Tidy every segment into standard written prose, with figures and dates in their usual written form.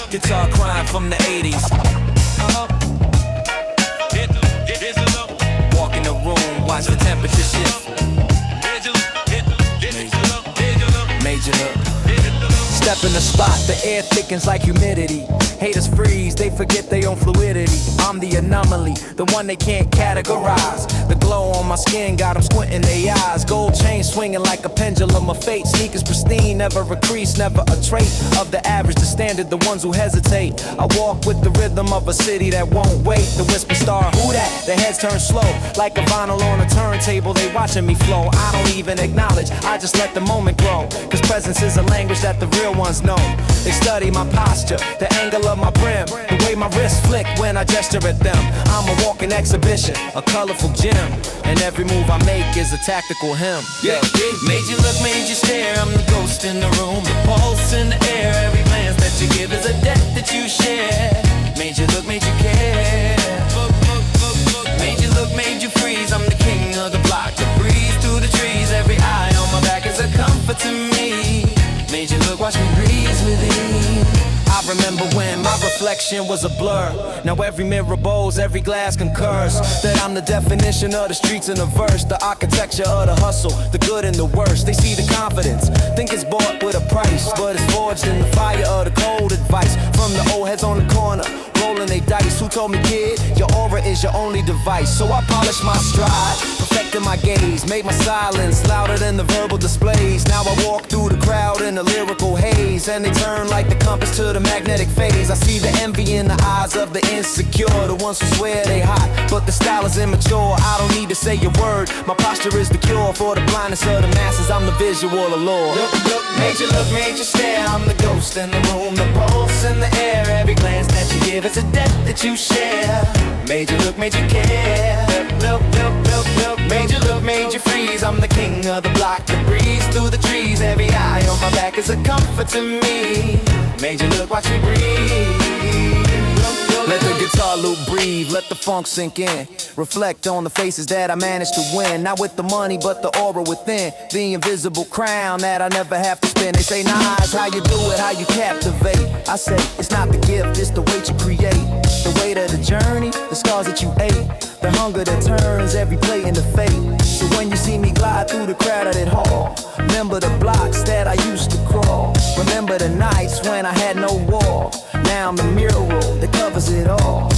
Guitar crying from the 80s. Walk in the room, watch the temperature shift. Major look. Step in the spot, the air thickens like humidity. Haters freeze, they forget they own fluidity. I'm the anomaly, the one they can't categorize. The glow on my skin got them squinting their eyes. Gold chain swinging like a pendulum of fate. Sneakers pristine, never a crease, never a trait of the average, the standard, the ones who hesitate. I walk with the rhythm of a city that won't wait. The whisper star, who that? Their heads turn slow, like a vinyl on a turntable. They watching me flow, I don't even acknowledge, I just let the moment grow. Cause presence is a language that the real ones know. They study my posture, the angle of my brim, the way my wrists flick when I gesture at them. I'm a walking exhibition, a colorful gem, and every move I make is a tactical hymn. Yeah, made you look, made you stare. I'm the ghost in the room, the pulse in the air. Every glance that you give is a debt that you share. Made you look, made you care. Made you look, made you freeze. I'm the king of the block, the breeze through the trees. Every eye on my back is a comfort to me. Made you look, watch me breeze with ease. I remember when my reflection was a blur. Now every mirror bows, every glass concurs that I'm the definition of the streets in a verse. The architecture of the hustle, the good and the worst. They see the confidence, think it's bought with a price, but it's forged in the fire of the cold advice from the old heads on the corner, rolling they dice. Who told me, kid, your aura is your only device? So I polished my stride, perfected my gaze, made my silence louder than the verbal displays. Now I walk through the crowd in a lyrical haze, and they turn like the compass to the magnetic phase. I see the envy in the eyes of the insecure, the ones who swear they hot, but the style is immature. I don't need to say a word, my posture is the cure for the blindness of the masses. I'm the visual allure. Look, made you stare. I'm the ghost in the room, the pulse in the air. Every glance that you give is a debt that you share. Made you look, made you care. Look, made you look, made you freeze. I'm the king of the block, the breeze through the trees. Every eye on my back is a comfort to me. Made you look, watch me breathe. Let the guitar loop breathe, let the funk sink in. Reflect on the faces that I managed to win. Not with the money, but the aura within. The invisible crown that I never have to spin. They say, nah, it's how you do it, how you captivate. I say, it's not the gift, it's the weight you create. The weight of the journey, the scars that you ate. The hunger that turns every plate into fate. So when you see me glide through the crowd at it hall, remember the blocks that I used to crawl. Remember the nights when I had no wall. Now I'm the mural that covers it all.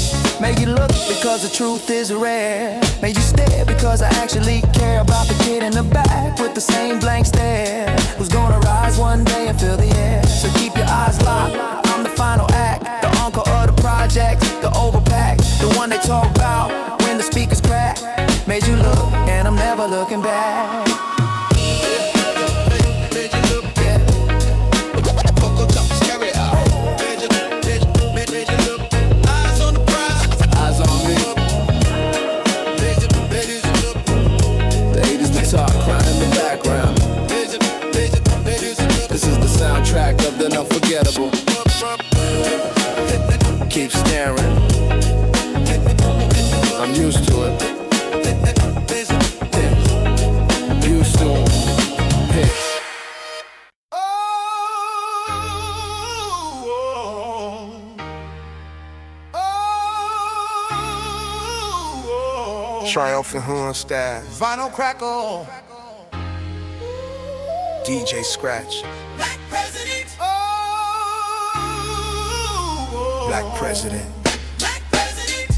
Made you look because the truth is rare. Made you stare because I actually care about the kid in the back with the same blank stare, who's gonna rise one day and fill the air. So keep your eyes locked, I'm the final act, the uncle of the project, the overpack, the one they talk about when the speakers crack. Made you look and I'm never looking back. Soundtrack of the unforgettable. Keep staring. I'm used to it. Used to it. Triumphant Horn style. Vinyl crackle. DJ Scratch. Black President. Oh, Black President. Black President.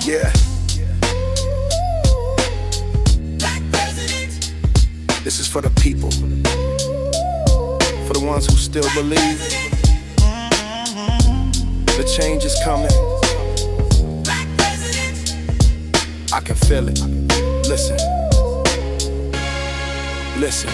Yeah. Black President. This is for the people. For the ones who still believe. The change is coming. Black President. I can feel it. Listen. Listen.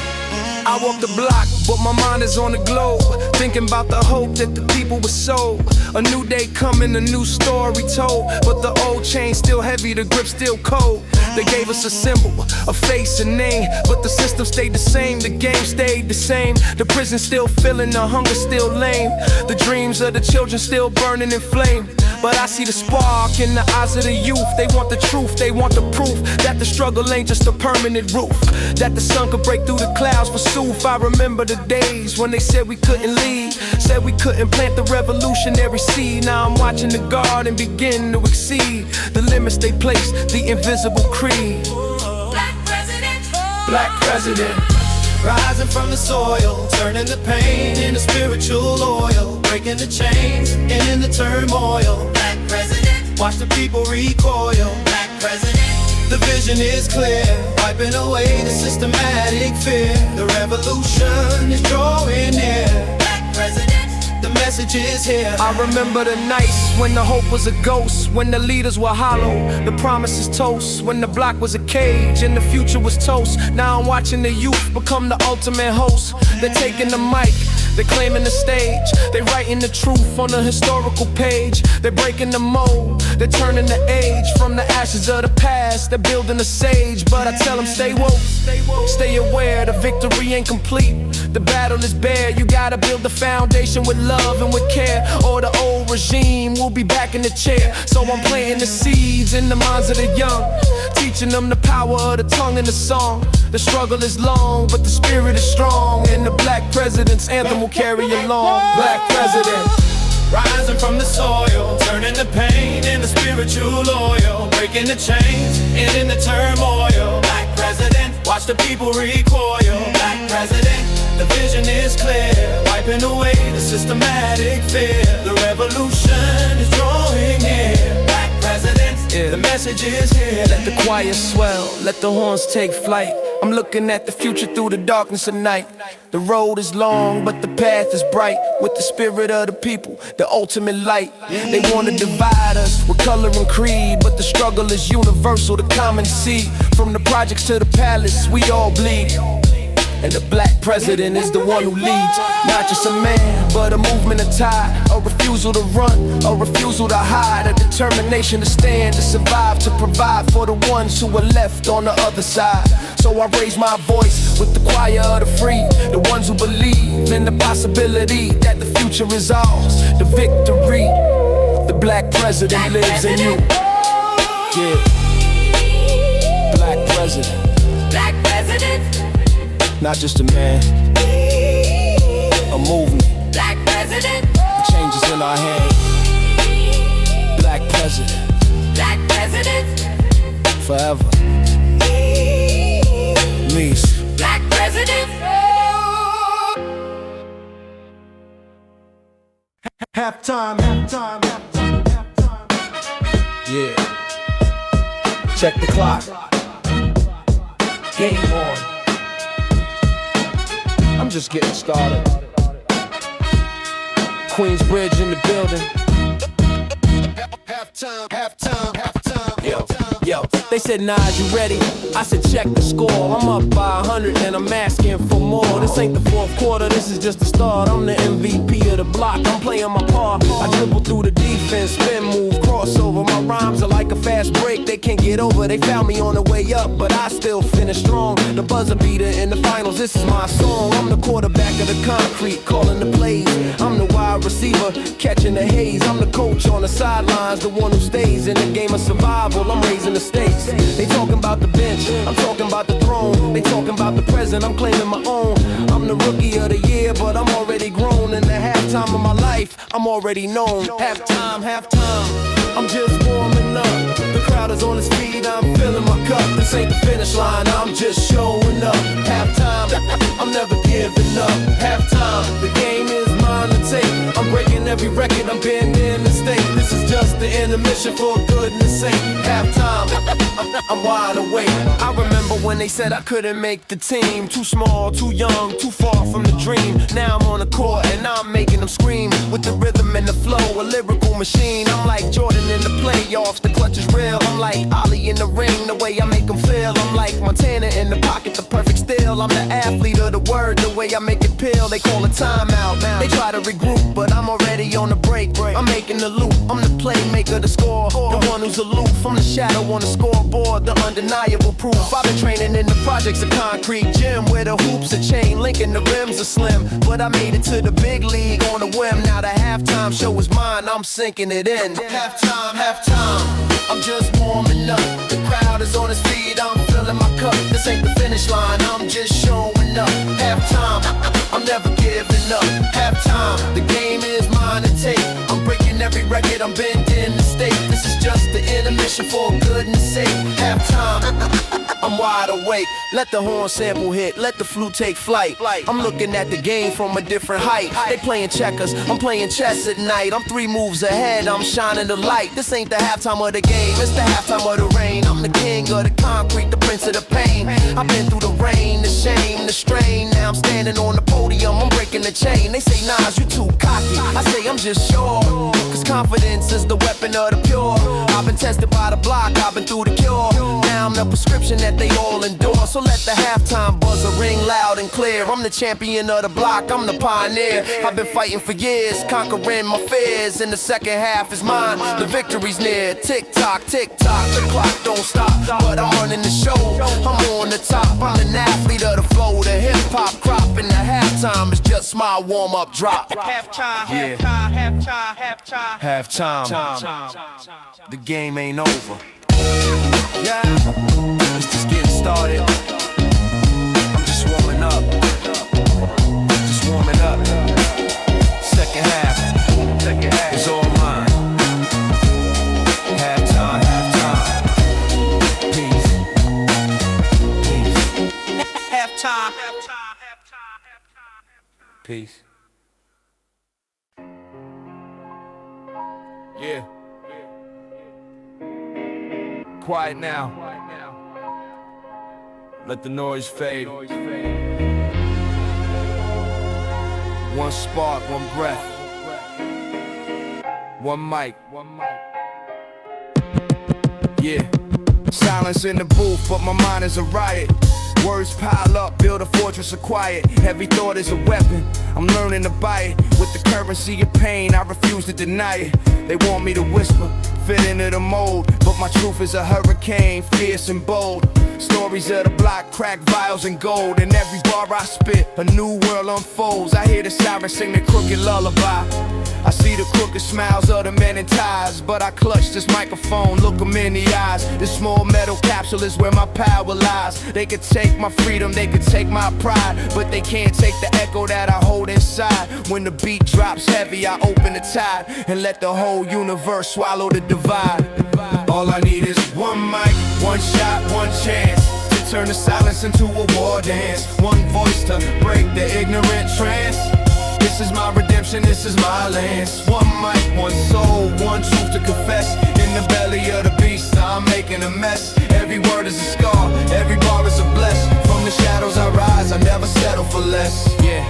I walk the block, but my mind is on the globe, thinking about the hope that the people were sold. A new day coming, a new story told, but the old chain still heavy, the grip still cold. They gave us a symbol, a face, a name, but the system stayed the same, the game stayed the same. The prison still filling, the hunger still lame. The dreams of the children still burning in flame. But I see the spark in the eyes of the youth. They want the truth, they want the proof that the struggle ain't just a permanent roof, that the sun could break through the clouds for Soof. I remember the days when they said we couldn't lead, said we couldn't plant the revolutionary seed. Now I'm watching the garden begin to exceed the limits they placed, the invisible creed. Black president, Black president, rising from the soil, turning the pain into spiritual oil, breaking the chains in the turmoil. black president, Watch the people recoil. black president, The vision is clear, wiping away the systematic fear. The revolution is drawing near. black president, The message is here. I remember the nights when the hope was a ghost, when the leaders were hollow, the promises toast, when the block was a cage and the future was toast. Now I'm watching the youth become the ultimate host. They're taking the mic, they're claiming the stage, they're writing the truth on the historical page. They're breaking the mold, they're turning the age from the ashes of the past. They're building a sage, but I tell them stay woke, stay aware, the victory ain't complete. The battle is bare, you gotta build the foundation with love and with care, or the old regime will be back in the chair. So I'm planting the seeds in the minds of the young, teaching them the power of the tongue and the song. The struggle is long, but the spirit is strong, and the black president's anthem will carry along. Black president, Rising from the soil, turning the pain into spiritual oil, breaking the chains in the turmoil. Black president, watch the people recoil. Black president, the vision is clear, wiping away the systematic fear. The revolution is drawing near. Black president, the message is here. let the choir swell, let the horns take flight. I'm looking at the future through the darkness of night. The road is long, but the path is bright. With the spirit of the people, the ultimate light. They want to divide us with color and creed, but the struggle is universal, the common seed. From the projects to the palace, we all bleed. And the black president is the one who leads. Not just a man, but a movement of tide. A refusal to run, a refusal to hide. A determination to stand, to survive, to provide for the ones who are left on the other side. So I raise my voice with the choir of the free, the ones who believe in the possibility that the future is ours, the victory. The black president lives in you. Yeah. Black president, black president, not just a man, a movement. black president, The change is in our hands. Black president, black president, forever. Meese. black president. Halftime, halftime, halftime, halftime. Yeah. Check the clock. Game on. I'm just getting started. Queensbridge in the building. Halftime, halftime, halftime. Yo, they said, Nas, you ready? I said, check the score. I'm up by 100 and I'm asking for more. This ain't the fourth quarter, this is just the start. I'm the MVP of the block, I'm playing my part. I dribble through the defense, spin move, crossover. My rhymes are like a fast break, they can't get over. They found me on the way up, but I still finish strong. The buzzer beater in the finals, this is my song. I'm the quarterback of the concrete, calling the plays. I'm the wide receiver, catching the haze. I'm the coach on the sidelines, the one who stays in the game of survival. I'm raising the stakes. They talking about the bench, I'm talking about the throne. They talking about the present, I'm claiming my own. I'm the rookie of the year, but I'm already grown. In the halftime of my life, I'm already known. Halftime, halftime, I'm just warming up. The crowd is on its feet, I'm filling my cup. This ain't the finish line, I'm just showing up. Halftime, I'm never giving up. Halftime, the game is mine to take. I'm breaking every record, I'm been in the state. This is just the intermission, for goodness sake. Halftime, I'm wide awake. I remember when they said I couldn't make the team. Too small, too young, too far from the dream. Now I'm on the court and I'm making them scream. With the rhythm and the flow, a lyrical machine. I'm like Jordan in the playoffs, the clutch is real. I'm like Ali in the ring, the way I make them feel. I'm like Montana in the pocket, the perfect steal. I'm the athlete of the word, the way I make it peel. They call a timeout, they try to regroup, but I'm already on the break. I'm making the loop, I'm the playmaker, the score. The one who's aloof, I'm the shadow on the scoreboard. The undeniable proof. I've been training in the projects of concrete gym, where the hoops are chain linking, the rims are slim. But I made it to the big league on a whim. Now the halftime show is mine, I'm sinking it in. Halftime, halftime, I'm just warming up. The crowd is on its feet, I'm filling my cup. This ain't the finish line, I'm just showing up. Halftime, I'm never giving up. Halftime, the game is mine to take. I'm breaking every record, I'm bending the state. This is just the intermission for goodness sake. Halftime, I'm wide awake. Let the horn sample hit, let the flute take flight. I'm looking at the game from a different height. They playing checkers, I'm playing chess at night. I'm 3 moves ahead, I'm shining the light. This ain't the halftime of the game, it's the halftime of the rain. I'm the king of the concrete, the prince of the pain. I've been through the rain, the shame, the strain. Now I'm standing on the podium, I'm breaking the chain. They say, Nas, you too cocky. I say, I'm just sure, cause confidence is the weapon of the pure. I've been tested by the block, I've been through the cure. Now I'm the prescription that they all endure. So let the halftime buzzer ring loud and clear. I'm the champion of the block, I'm the pioneer. I've been fighting for years, conquering my fears. And the second half is mine, the victory's near. Tick tock, the clock don't stop. But I'm running the show, I'm on the top. I'm an athlete of the flow, the hip hop crop. And the halftime is just my warm up drop. Halftime, Yeah. halftime. Halftime, the game ain't over. Yeah, it's just getting started. I'm just warming up. Just warming up. Second half is all mine. Halftime. Peace. Halftime. Peace. Yeah. Quiet now. Let the noise fade. One spark, one breath. One mic. Yeah. Silence in the booth, but my mind is a riot. Words pile up, build a fortress of quiet. Every thought is a weapon, I'm learning to buy it. With the currency of pain, I refuse to deny it. They want me to whisper, fit into the mold, but my truth is a hurricane, fierce and bold. Stories of the block, crack vials and gold. In every bar I spit, a new world unfolds. I hear the sirens sing the crooked lullaby. I see the crooked smiles of the men in ties, but I clutch this microphone, look them in the eyes. This small metal capsule is where my power lies. They could take my freedom, they could take my pride, but they can't take the echo that I hold inside. When the beat drops heavy, I open the tide and let the whole universe swallow the divide. All I need is one mic, one shot, one chance to turn the silence into a war dance. One voice to break the ignorant trance. This is my redemption, this is my lance. One mic, one soul, one truth to confess. In the belly of the beast, I'm making a mess. Every word is a scar, every bar is a bless. From the shadows I rise, I never settle for less. Yeah,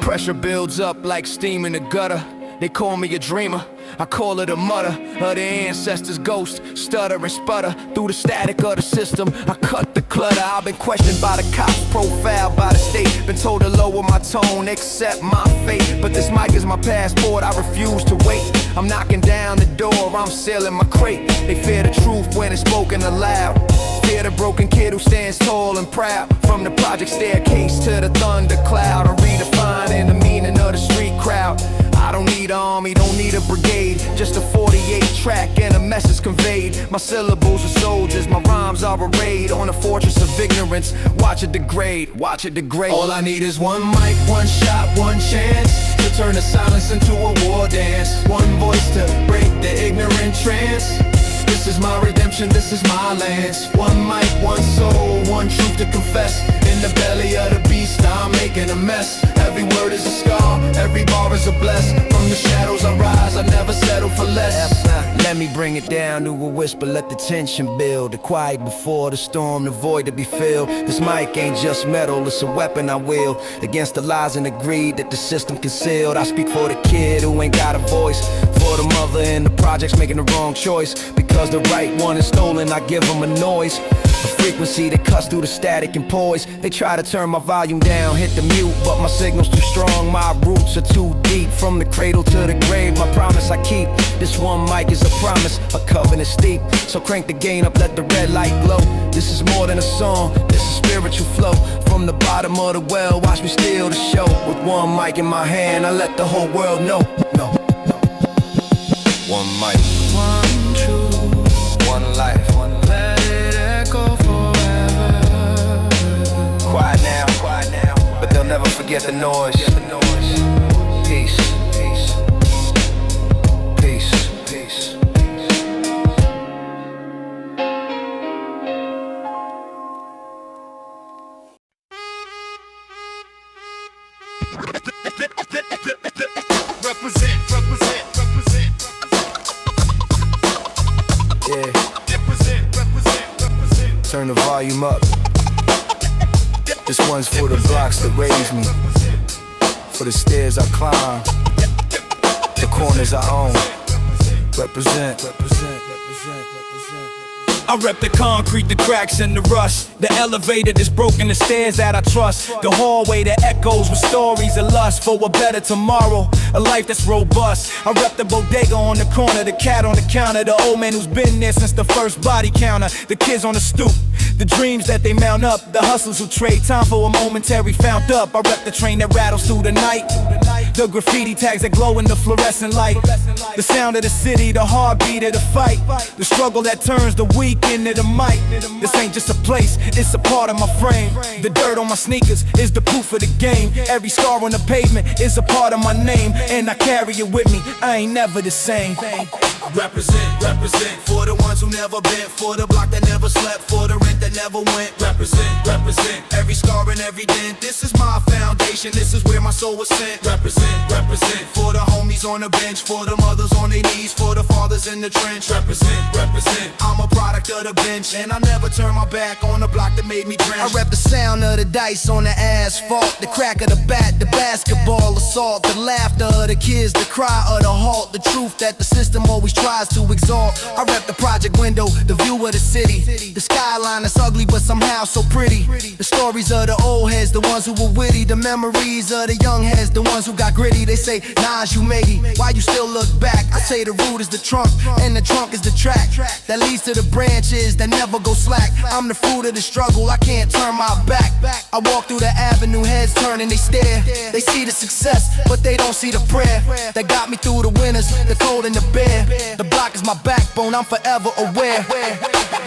pressure builds up like steam in the gutter. They call me a dreamer, I call it a mutter of the ancestors' ghost, stutter and sputter through the static of the system. I cut the clutter. I've been questioned by the cops, profiled by the state, been told to lower my tone, accept my fate. But this mic is my passport, I refuse to wait. I'm knocking down the door, I'm sealing my crate. They fear the truth when it's spoken aloud. Fear the broken kid who stands tall and proud. From the project staircase to the thundercloud, I'm redefining the meaning of the street crowd. I don't need an army, don't need a brigade, just a 48 track and a message conveyed. My syllables are soldiers, my rhymes are a raid on a fortress of ignorance. Watch it degrade, watch it degrade. All I need is one mic, one shot, one chance to turn the silence into a war dance. One voice to break the ignorant trance. This is my redemption, this is my lance. One mic, one soul, one truth to confess. In the belly of the beast, I'm making a mess. Every word is a scar, every bar is a bless. From the shadows I rise, I never settle for less. Let me bring it down to a whisper, let the tension build. The quiet before the storm, the void to be filled. This mic ain't just metal, it's a weapon I wield against the lies and the greed that the system concealed. I speak for the kid who ain't got a voice, for the mother in the projects making the wrong choice. Because the right one is stolen, I give them a noise, a frequency that cuts through the static and poise. They try to turn my volume down, hit the mute, but my signal's too strong, my roots are too deep. From the cradle to the grave, my promise I keep. This one mic is a promise, a covenant steep. So crank the gain up, let the red light glow. This is more than a song, this is spiritual flow. From the bottom of the well, watch me steal the show. With one mic in my hand, I let the whole world know. No. One mic, one truth, one life, let it echo forever. Quiet now, but they'll never forget the noise. Peace, peace, peace, peace. Represent. Yeah. Represent. Turn the volume up. This one's for the blocks that raised me, for the stairs I climb, the corners I own. Represent. I rep the concrete, the cracks and the rust, the elevator that's broken, the stairs that I trust, the hallway that echoes with stories of lust for a better tomorrow, a life that's robust. I rep the bodega on the corner, the cat on the counter, the old man who's been there since the first body counter, the kids on the stoop, the dreams that they mount up, the hustlers who trade time for a momentary found up. I rep the train that rattles through the night, the graffiti tags that glow in the fluorescent light, the sound of the city, the heartbeat of the fight, the struggle that turns the weak into the mic. This ain't just a place, it's a part of my frame. The dirt on my sneakers is the proof of the game. Every scar on the pavement is a part of my name, and I carry it with me, I ain't never the same. Represent for the ones who never been, for the block that never slept, for the rent that never went. Represent every scar and every dent. This is my foundation, this is where my soul was sent. Represent for the homies on the bench, for the mothers on their knees, for the fathers in the trench. Represent. I'm a product of the bench, and I never turn my back on the block that made me drenched. I rep the sound of the dice on the asphalt, the crack of the bat, the basketball assault, the laughter of the kids, the cry of the halt, the truth that the system always tries to exalt. I rep the project window, the view of the city, the skyline that's ugly but somehow so pretty. The stories of the old heads, the ones who were witty, the memories of the young heads, the ones who got gritty. They say, Nas, you made it, why you still look back? I say the root is the trunk, and the trunk is the track that leads to the branches that never go slack. I'm the fruit of the struggle, I can't turn my back. I walk through the avenue, heads turn and they stare. They see the success, but they don't see the prayer that got me through the winters, the cold and the bare. The block is my backbone, I'm forever aware.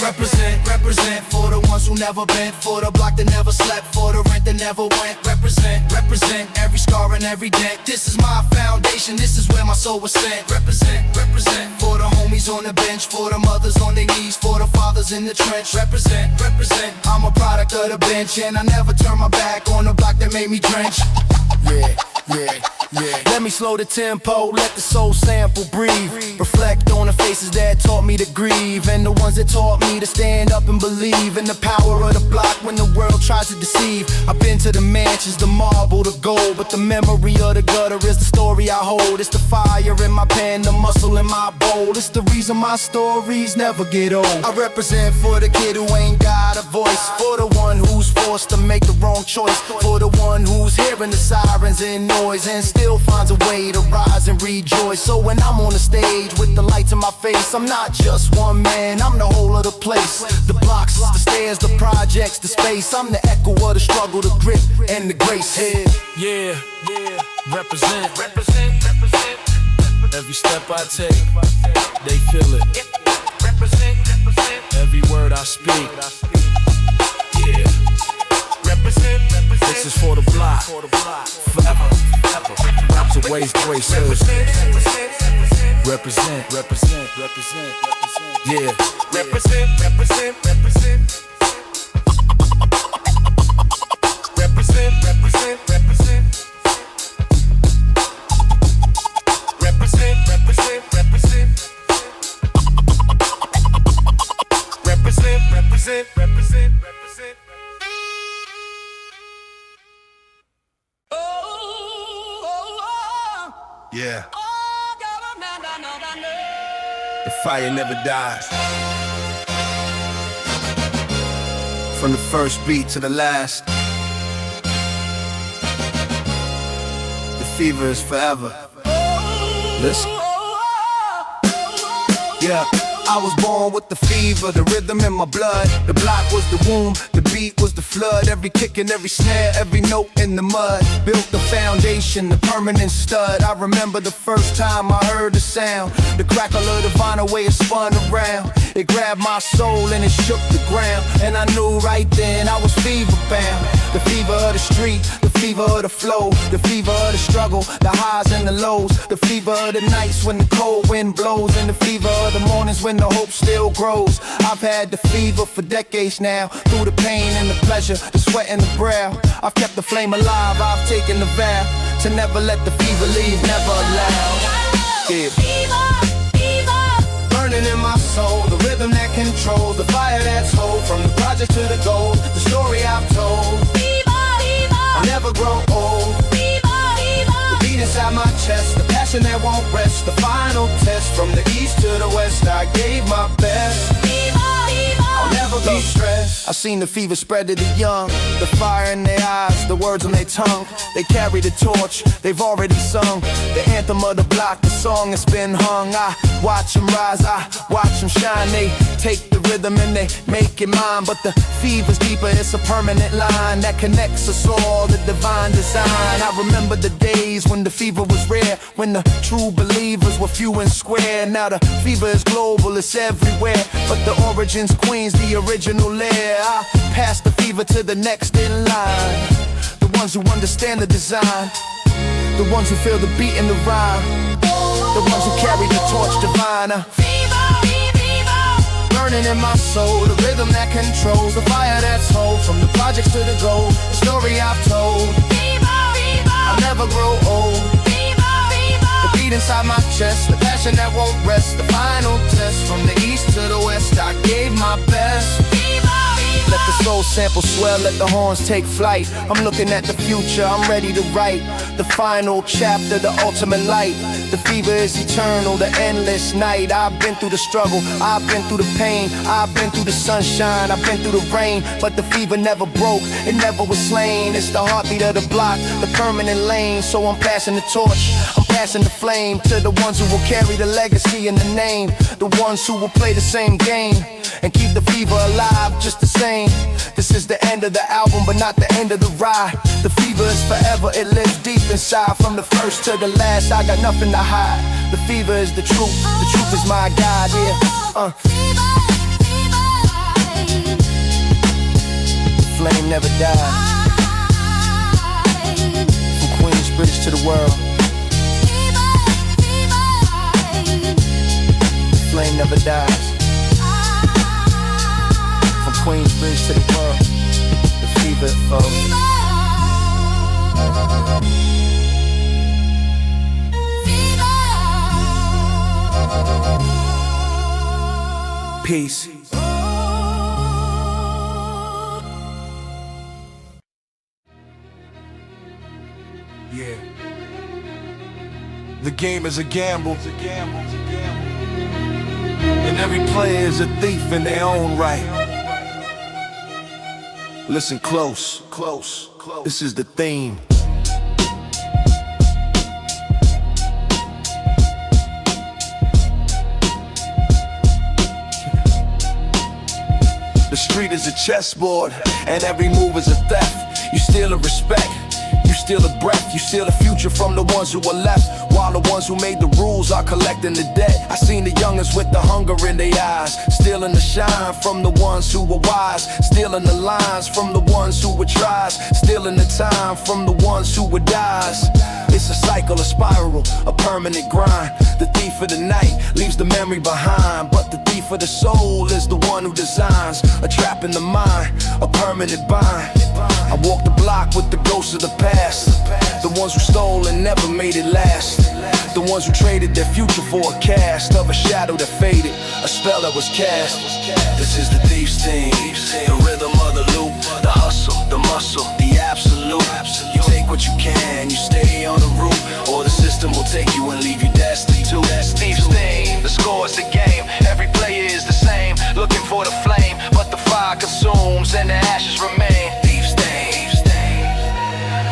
Represent for the ones who never been, for the block that never slept, for the rent that never went. Represent every scar and every dent. This is my foundation, this is where my soul was sent. Represent for the homies on the bench, for the mothers on their knees, for the fathers in the trench. Represent. I'm a product of the bench, and I never turn my back on the block that made me drench. Yeah. Let me slow the tempo, let the soul sample breathe. Reflect on the faces that taught me to grieve, and the ones that taught me to stand up and believe in the power of the block when the world tries to deceive. I've been to the mansions, the marble, the gold, but the memory of the gutter is the story I hold. It's the fire in my pen, the muscle in my bowl. It's the reason my stories never get old. I represent for the kid who ain't got a voice, for the one who's forced to make the wrong choice, for the one who's hearing the sirens and noise and still finds a way to rise and rejoice. So when I'm on the stage with the lights in my face, I'm not just one man, I'm the whole of the place. The blocks, the stairs, the projects, the space. I'm the echo of the struggle, the grit, and the grace. Yeah. Represent. Every step I take, they feel it. Every word I speak. Yeah. This is for the block. Forever. To waste graces. Represent. Yeah. Represent. Represent. Yeah. The fire never dies. From the first beat to the last, the fever is forever. Listen. Yeah. I was born with the fever, the rhythm in my blood. The block was the womb, the beat was the flood. Every kick and every snare, every note in the mud. Built the foundation, the permanent stud. I remember the first time I heard the sound. The crackle of the vinyl way it spun around. It grabbed my soul and it shook the ground. And I knew right then I was fever bound. The fever of the street, the fever of the flow, the fever of the struggle, the highs and the lows, the fever of the nights when the cold wind blows, and the fever of the mornings when the hope still grows. I've had the fever for decades now, through the pain and the pleasure, the sweat and the brow. I've kept the flame alive, I've taken the vow to never let the fever leave, never allow. Yeah. Burning in my soul, the rhythm that controls, the fire that's whole, from the project to the goal, the story I've told. I'll never grow old. The beat inside my chest, the passion that won't rest, the final test. From the east to the west, I gave my best. I'll never be stressed. I've seen the fever spread to the young, the fire in their eyes, the words on their tongue. They carry the torch, they've already sung the anthem of the block, the song that's been hung. I watch them rise, I watch them shine. They take the rhythm and they make it mine. But the fever's deeper, it's a permanent line that connects us all, the divine design. I remember the days when the fever was rare, when the true believers were few and square. Now the fever is global, it's everywhere, but the origin's Queens, the original lair. I pass the fever to the next in line, the ones who understand the design, the ones who feel the beat and the rhyme, the ones who carry the torch divine. Burning in my soul, the rhythm that controls, the fire that's whole, from the projects to the goal, the story I've told. I'll never grow old. The beat inside my chest, the passion that won't rest, the final test. From the east to the west, I gave my best. Let the soul sample swell, let the horns take flight. I'm looking at the future, I'm ready to write the final chapter, the ultimate light. The fever is eternal, the endless night. I've been through the struggle, I've been through the pain, I've been through the sunshine, I've been through the rain. But the fever never broke, it never was slain. It's the heartbeat of the block, the permanent lane. So I'm passing the torch, I'm passing the flame to the ones who will carry the legacy and the name, the ones who will play the same game and keep the fever alive just the same. This is the end of the album, but not the end of the ride. The fever is forever, it lives deep inside. From the first to the last, I got nothing to hide. The fever is the truth is my guide, yeah. The flame never dies. From Queensbridge to the world, the flame never dies. Queensbridge to the world, the fever flows. Peace. Yeah. The game is a gamble. And every player is a thief in their own right. Listen close, close, close. This is the theme. The street is a chessboard, and every move is a theft. You steal a respect, you steal a breath, you steal the future from the ones who are left, while the ones who made the rules are collecting the debt. I seen the youngest with the hunger in their eyes, stealing the shine from the ones who were wise, stealing the lines from the ones who were tries, stealing the time from the ones who were dies. It's a cycle, a spiral, a permanent grind. The thief of the night leaves the memory behind, but the thief of the soul is the one who designs a trap in the mind, a permanent bind. I walk the block with the ghosts of the past, the ones who stole and never made it last, the ones who traded their future for a cast of a shadow that faded, a spell that was cast. This is the thief's theme, the rhythm of the loop, the hustle, the muscle, the absolute. You take what you can, you stay on the route, or the system will take you and leave you destitute. That's thief's theme, the score is the game, every player is the same, looking for the flame, but the fire consumes and the ashes remain. Thief's theme,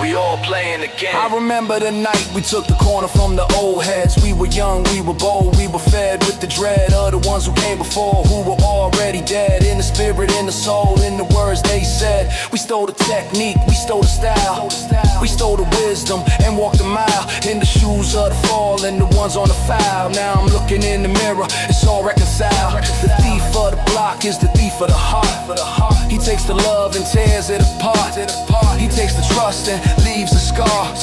we We all playing the game. I remember the night we took the corner from the old heads. We were young, we were bold, we were fed with the dread of the ones who came before, who were already dead. In the spirit, in the soul, in the words they said. We stole the technique, we stole the style, we stole the wisdom and walked a mile in the shoes of the fall and the ones on the foul. Now I'm looking in the mirror, it's all reconciled. The thief of the block is the thief of the heart. He takes the love and tears it apart. He takes the trust and leaves a scar.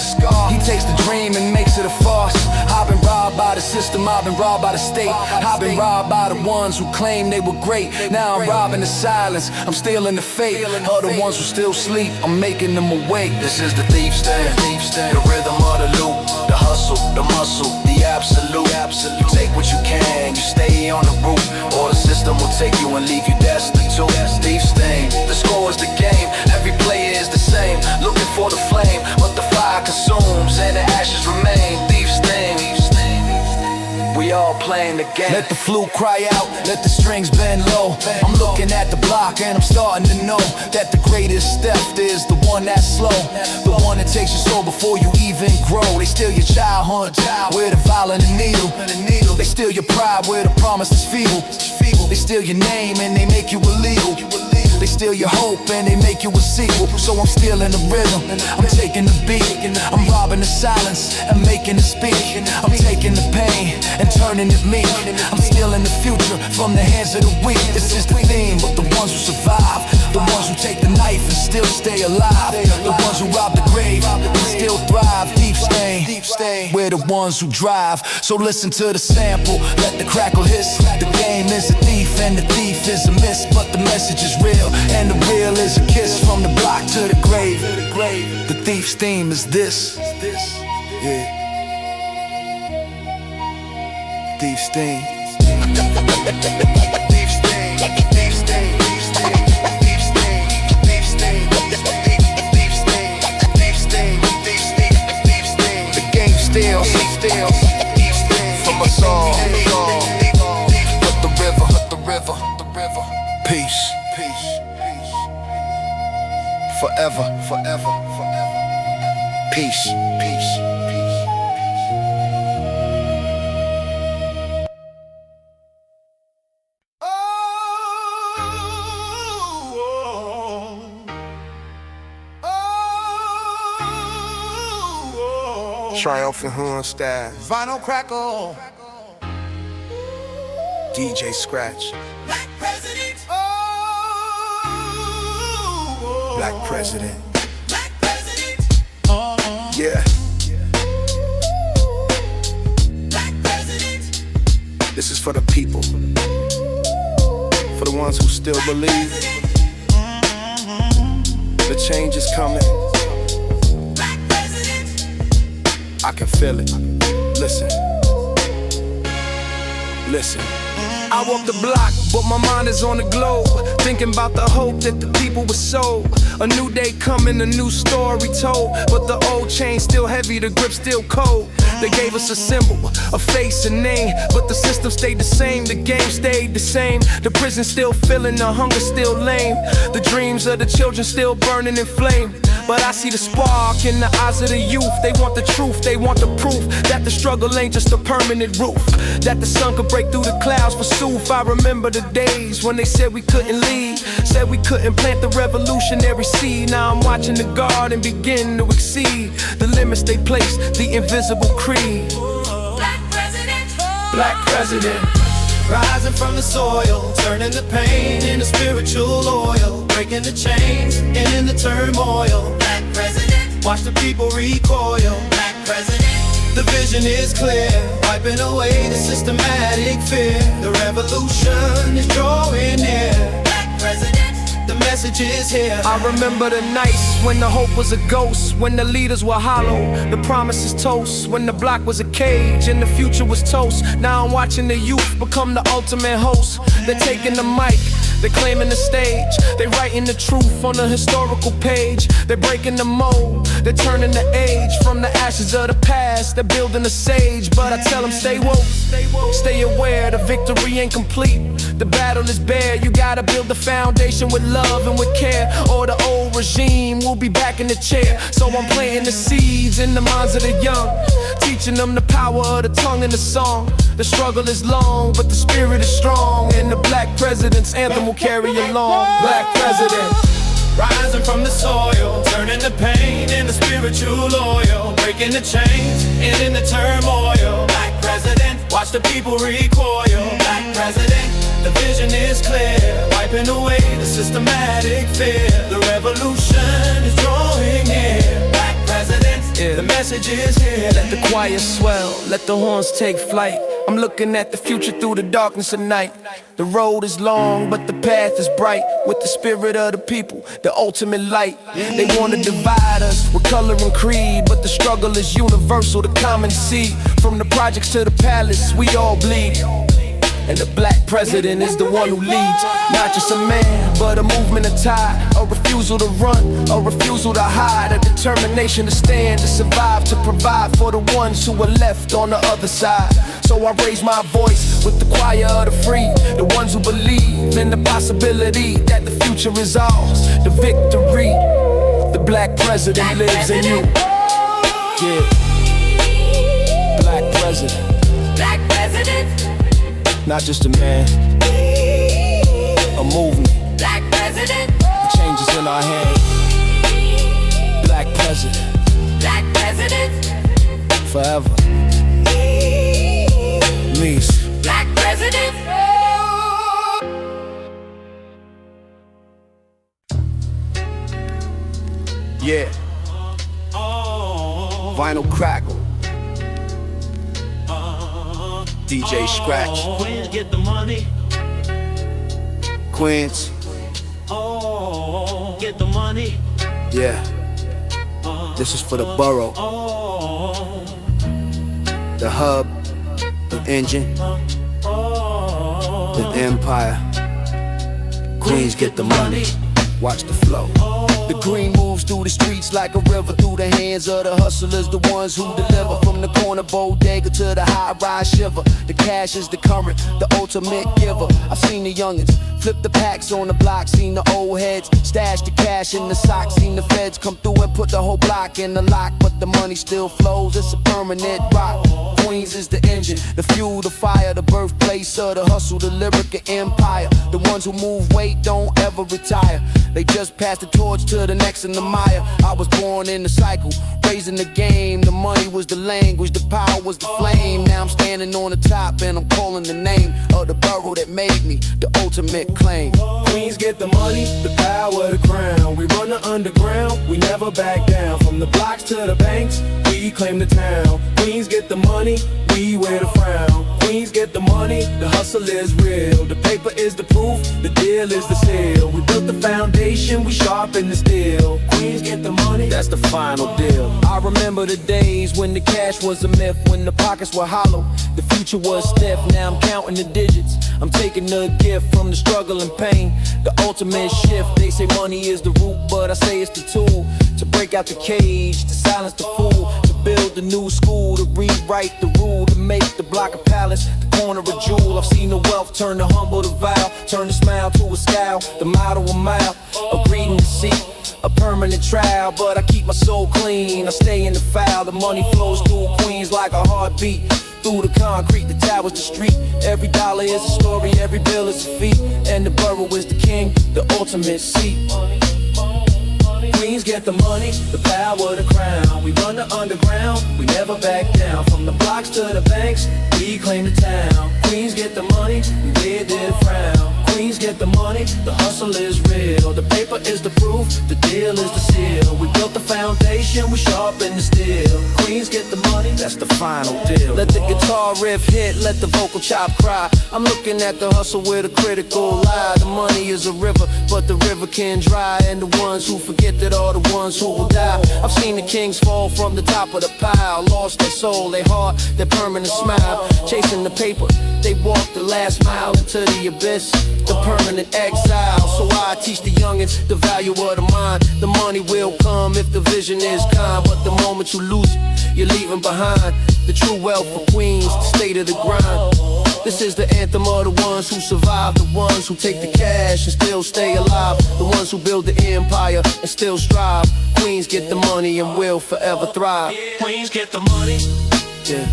He takes the dream and makes it a farce. I've been robbed by the system, I've been robbed by the state. I've been robbed by the ones who claimed they were great. Now I'm robbing the silence, I'm stealing the fate of the ones who still sleep, I'm making them awake. This is the thief stand, the rhythm of the loop, the hustle, the muscle, the absolute. You take what you can, you stay on the route, or the system will take you and leave you destitute. Thief stain, the score is the game, every player is the same, looking for the flame, but the fire consumes and the ashes remain. Thief stain, we all playing the game. Let the flute cry out, let the strings bend low. I'm looking at the block and I'm starting to know that the greatest theft is the one that's slow, the one that takes your soul before you even grow. They steal your childhood with a violent needle. They steal your pride where the promise is feeble. They steal your name and they make you illegal. They steal your hope and they make you a sequel. So I'm stealing the rhythm, I'm taking the beat, I'm robbing the silence and making it speak. I'm taking the pain and turning it me. I'm stealing the future from the hands of the weak. This is the theme of the ones who survive, the ones who take the knife and still stay alive, the ones who rob the grave and still thrive. Deep stain, we're the ones who drive. So listen to the sample, let the crackle hiss. The game is a thief and the thief is a miss, but the message is real and the real is a kiss from the block to the grave. The thief's theme is this. Yeah. Thief's theme. Thief's theme. Thief's theme. Thief's theme. Thief's theme. Thief's theme. Thief's theme. Thief's theme. Thief's theme. The game steals from us all. Hut the river. Peace. Forever. Peace. Triumphant Hoon style. Vinyl crackle. DJ Scratch. Black President. Black President. Black President. Yeah. Black President. This is for the people. For the ones who still believe. The change is coming. Black President. I can feel it. Listen. I walk the block, but my mind is on the globe, thinking about the hope that the people were sold. A new day coming, a new story told, but the old chain still heavy, the grip still cold. They gave us a symbol, a face, a name, but the system stayed the same, the game stayed the same. The prison still filling, the hunger still lame. The dreams of the children still burning in flame. But I see the spark in the eyes of the youth. They want the truth, they want the proof that the struggle ain't just a permanent roof, that the sun could break through the clouds for Soof. I remember the days when they said we couldn't lead, said we couldn't plant the revolutionary seed. Now I'm watching the garden begin to exceed the limits they placed, the invisible creed. Black President. Black President. Rising from the soil, turning the pain into spiritual oil, breaking the chains and in the turmoil. Black President. Watch the people recoil. Black President. The vision is clear, wiping away the systematic fear. The revolution is drawing near. Black President. The message is here. I remember the nights when the hope was a ghost, when the leaders were hollow, the promises toast, when the block was a cage and the future was toast. Now I'm watching the youth become the ultimate host. They're taking the mic, they're claiming the stage, they're writing the truth on the historical page. They're breaking the mold, they're turning the age. From the ashes of the past, they're building a sage. But I tell them stay woke, stay aware, the victory ain't complete. The battle is bare, you gotta build the foundation with love and with care, or the old regime will be back in the chair. So I'm planting the seeds in the minds of the young, teaching them the power of the tongue and the song. The struggle is long, but the spirit is strong, and the black president's anthem will carry along. Black president, rising from the soil, turning the pain into spiritual oil, breaking the chains, ending the turmoil. Black president, watch the people recoil. Black president, the vision is clear, wiping away the systematic fear. The revolution is drawing near. Black president, the message is here. let the choir swell, let the horns take flight. I'm looking at the future through the darkness of night. The road is long, but the path is bright. With the spirit of the people, the ultimate light. They wanna divide us with color and creed, but the struggle is universal, the common seed. From the projects to the palace, we all bleed. And the black president is the one who leads. Not just a man, but a movement of tide. A refusal to run, a refusal to hide. A determination to stand, to survive, to provide for the ones who are left on the other side. So I raise my voice with the choir of the free, the ones who believe in the possibility that the future is ours, the victory. The black president lives in you. Yeah. Black president. Black president. Not just a man, a movement. Black president. The changes in our hands. Black president. Black president. Forever. Lease. Black president. Yeah. Vinyl crackle. DJ Scratch. Queens get the money. Queens. Get the money. Yeah. This is for the borough. The hub. The engine. The empire. Queens get the money. Watch the flow. The green moves through the streets like a river, through the hands of the hustlers, the ones who deliver. From the corner bodega to the high-rise shiver, the cash is the current, the ultimate giver. I've seen the youngins flip the packs on the block, seen the old heads stash the cash in the socks, seen the feds come through and put the whole block in the lock, but the money still flows, it's a permanent rock. Queens is the engine, the fuel, the fire, the birthplace of the hustle, the lyric empire. The ones who move weight don't ever retire, they just pass the torch to the next in the mire. I was born in the cycle, raising the game. The money was the language, the power was the flame. Now I'm standing on the top and I'm calling the name of the borough that made me the ultimate claim. Queens get the money, the power, the crown. We run the underground, we never back down. From the blocks to the banks, we claim the town. Queens get the money, we wear the frown. Queens get the money, the hustle is real. The paper is the proof, the deal is the seal. We built the foundation, we sharpen the steel. Queens get the money, that's the final deal. I remember the days when the cash was a myth, when the pockets were hollow, the future was stiff. Now I'm counting the digits, I'm taking the gift from the struggle and pain, the ultimate shift. They say money is the root, but I say it's the tool to break out the cage, to silence the fool, to build the new school, to rewrite the rule, to make the block a palace, the corner a jewel. I've seen the wealth turn the humble to vile, turn the smile to a scowl, the motto a mile, a greeting to seek, a permanent trial. But I keep my soul clean, I stay in the foul. The money flows through Queens like a heartbeat, through the concrete, the towers, the street. Every dollar is a story, every bill is a feat, and the borough is the king, the ultimate seat. Queens get the money, the power, the crown. We run the underground, we never back down. From the blocks to the banks, we claim the town. Queens get the money, we wear their frown. Queens get the money, the hustle is real. The paper is the proof, the deal is the seal. We built the foundation, we sharpen the steel. Queens get the money, that's the final deal. Let the guitar riff hit, let the vocal chop cry. I'm looking at the hustle with a critical eye. The money is a river, but the river can dry. And the ones who forget that are the ones who will die. I've seen the kings fall from the top of the pile, lost their soul, their heart, their permanent smile. Chasing the paper, they walked the last mile into the abyss. the permanent exile. So I teach the youngins the value of the mind. The money will come if the vision is kind, but the moment you lose it, you're leaving behind the true wealth for Queens, the state of the grind. This is the anthem of the ones who survive, the ones who take the cash and still stay alive, the ones who build the empire and still strive. Queens get the money and will forever thrive. Queens get the money. Yeah.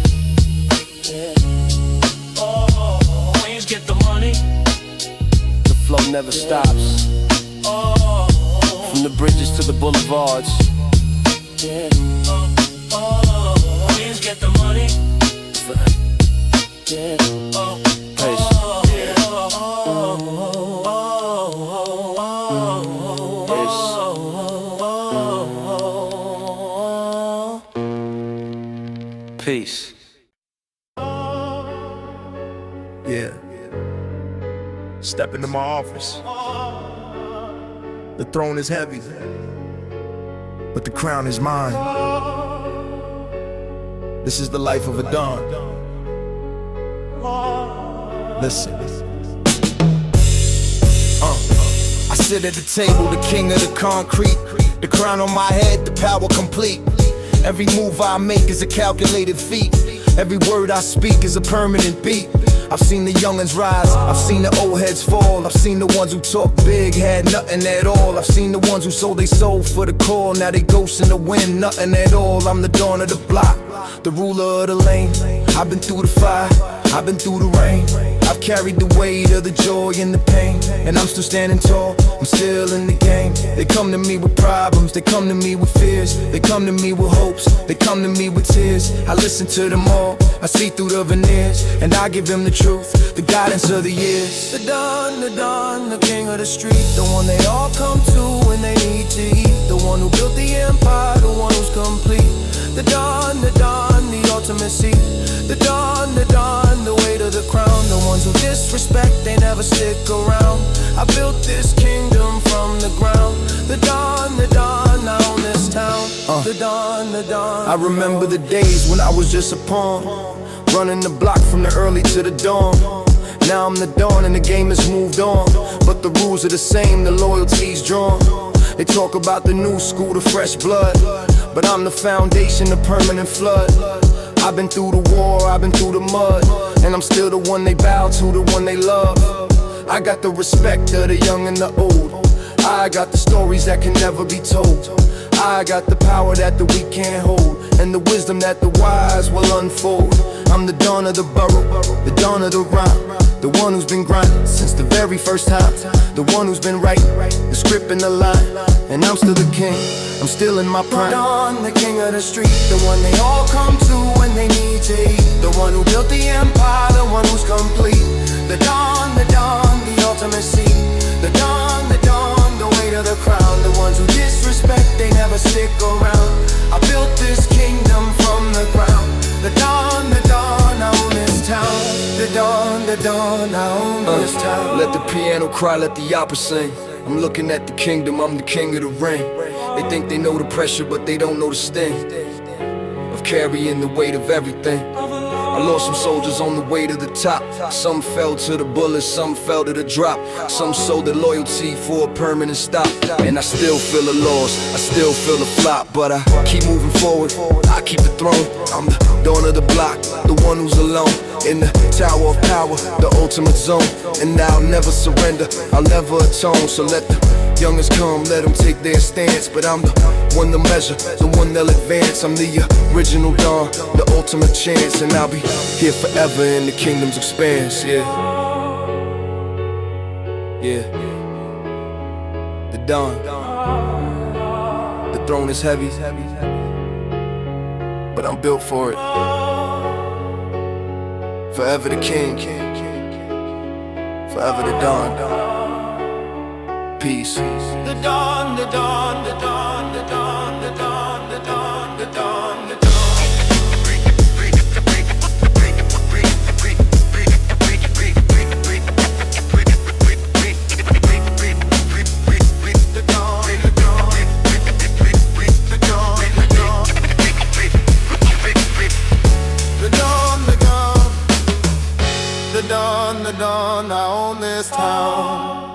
Queens get the money. The flow never stops. From the bridges to the boulevards. Queens get the money. Peace. Yeah. Step into my office. The throne is heavy, but the crown is mine. This is the life of a Don. Listen. I sit at the table, the king of the concrete. The crown on my head, the power complete. Every move I make is a calculated feat. Every word I speak is a permanent beat. I've seen the youngins rise, I've seen the old heads fall. I've seen the ones who talk big, had nothing at all. I've seen the ones who sold their soul for the call. Now they ghosts in the wind, nothing at all. I'm the dawn of the block, the ruler of the lane. I've been through the fire, I've been through the rain. I've carried the weight of the joy and the pain, and I'm still standing tall, I'm still in the game. They come to me with problems, they come to me with fears. They come to me with hopes, they come to me with tears. I listen to them all, I see through the veneers, and I give them the truth, the guidance of the years. The Don, the king of the street. The one they all come to when they need to eat. The one who built the empire, the one who's complete. The Don, the ultimate seat. The Don, the weight of the crown. The ones who disrespect, they never stick around. I built this kingdom from the ground. The Don, I own this town. The Don. I remember the days when I was just a pawn, running the block from the early to the dawn. Now I'm the Don and the game has moved on, but the rules are the same, the loyalty's drawn. They talk about the new school, the fresh blood, but I'm the foundation, the permanent flood. I've been through the war, I've been through the mud, and I'm still the one they bow to, the one they love. I got the respect of the young and the old. I got the stories that can never be told. I got the power that the weak can't hold, and the wisdom that the wise will unfold. I'm the Don of the borough, the Don of the rhyme, the one who's been grinding since the very first time, the one who's been writing the script and the line, and I'm still the king, I'm still in my prime. Don, the king of the street, the one they all come to when they need to eat. The one who built the empire, the one who's complete. The Don, the ultimate seat. The Don, the weight of the crown. The ones who disrespect, they never stick around. I built this kingdom from the ground. The Don, I own this town. The Don, I own this town. Let the piano cry, let the opera sing. I'm looking at the kingdom, I'm the king of the ring. They think they know the pressure, but they don't know the sting of carrying the weight of everything. I lost some soldiers on the way to the top. Some fell to the bullets, some fell to the drop. Some sold their loyalty for a permanent stop. And I still feel the loss, I still feel the flop. But I keep moving forward, I keep the throne. I'm the dawn of the block, the one who's alone. In the tower of power, the ultimate zone. And I'll never surrender, I'll never atone. So let the youngest come, let them take their stance. But I'm the one to measure, the one they'll advance. I'm the original Don, the ultimate chance. And I'll be here forever in the kingdom's expanse, yeah. Yeah. The Don. The throne is heavy, but I'm built for it. Forever the king, forever the Don. Peace. The Don, the Don, the Don, the Don, the Don, the Don, the Don, the Don. The done, I own this town.